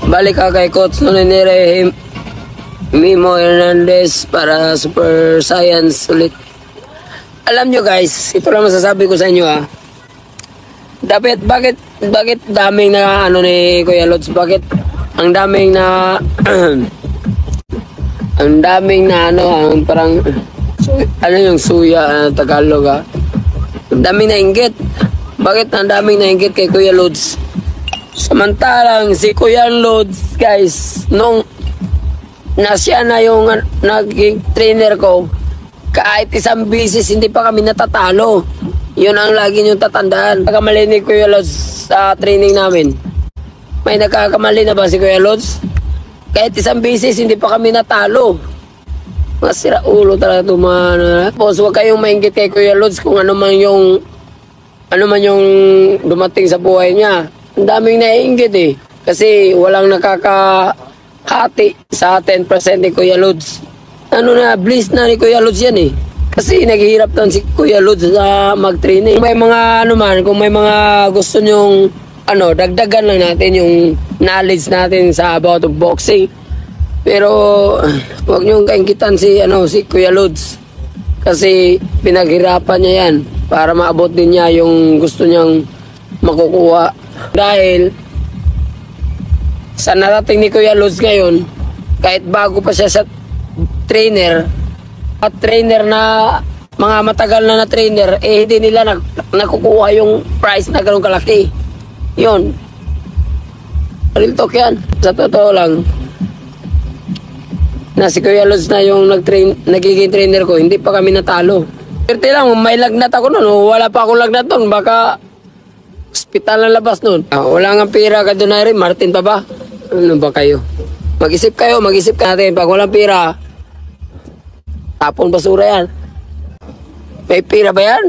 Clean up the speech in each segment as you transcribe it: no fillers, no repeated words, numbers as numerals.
balik ka kay Coach Noninere Mimo Hernandez para Super Science ulit. Alam nyo guys, ito lang masasabi ko sa inyo ha. Bakit daming na ano ni Kuya Lods? Bakit ang daming na ang daming na ano, parang ano yung suya Tagalog ha? Ang daming nainggit. Bakit ang daming nainggit kay Kuya Lods? Samantalang si Kuya Lods guys, nung siya na yung naging trainer ko, kahit isang bisis hindi pa kami natatalo. Yun ang lagi niyong tatandaan. Nagkamali ni Kuya Lods sa training namin. May nagkakamali na ba si Kuya Lods? Kahit isang bisis hindi pa kami natalo. Masira ulo talaga tumana. Tapos huwag kayong mainggit kay Kuya Lods kung ano man yung dumating sa buhay niya. Ang daming naiinggit eh. Kasi walang nakakahati sa 10% ni Kuya Lods. Bliss na ni Kuya Lods yan eh. Kasi naghihirap lang si Kuya Lods sa mag-training. Kung may mga kung may mga gusto nyong dagdagan lang natin yung knowledge natin sa about of boxing. Pero huwag nyong kainggitan si Kuya Lods. Kasi pinaghirapan niya yan para maabot din niya yung gusto niyang makukuha. Dahil sa narating ni Kuya Lods ngayon, kahit bago pa siya sa trainer, at trainer na mga matagal na trainer, hindi nila nakukuha yung price na ganun kalaki. Yun. Real talk yan. Sa totoo lang, na si Kuya Lods na yung nagiging trainer ko, hindi pa kami natalo. Pero lang, may lagnat ako nun. Wala pa akong lagnat nun. Baka hospital na labas nun. Wala nga pira ka doon na rin. Martin pa ba? Ano ba kayo? Mag-isip ka natin. Pag walang pira, tapon basura yan. May pira ba yan?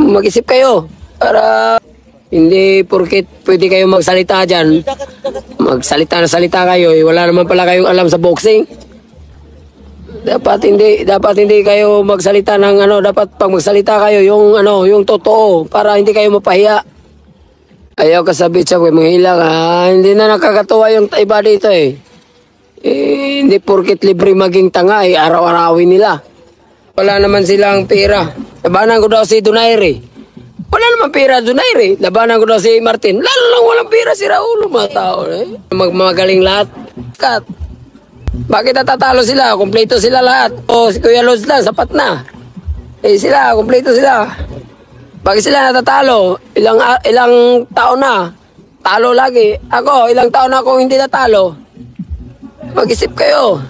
Mag-isip kayo. Para hindi porket pwede kayo magsalita dyan. Magsalita na salita kayo. Wala naman pala kayong alam sa boxing. Dapat hindi kayo magsalita ng dapat pag magsalita kayo yung totoo para hindi kayo mapahiya. Ayaw ka sabi siya, mga hilang hindi na nakakatuwa yung iba dito eh. Hindi porket libre maging tanga araw-arawin nila. Wala naman silang pera. Labanan ko daw si Donaire. Wala naman pera Donaire. Labanan ko daw si Martin. Lalo lang walang pera si Raul. Mga tao magmagaling lahat. Kat. Bakit natatalo sila? Kompleto sila lahat. Si Kuya Lods lang, sapat na. Kompleto sila. Bakit sila natatalo? Ilang taon na. Talo lagi. Ako, ilang taon na akong hindi natalo. Mag-isip kayo.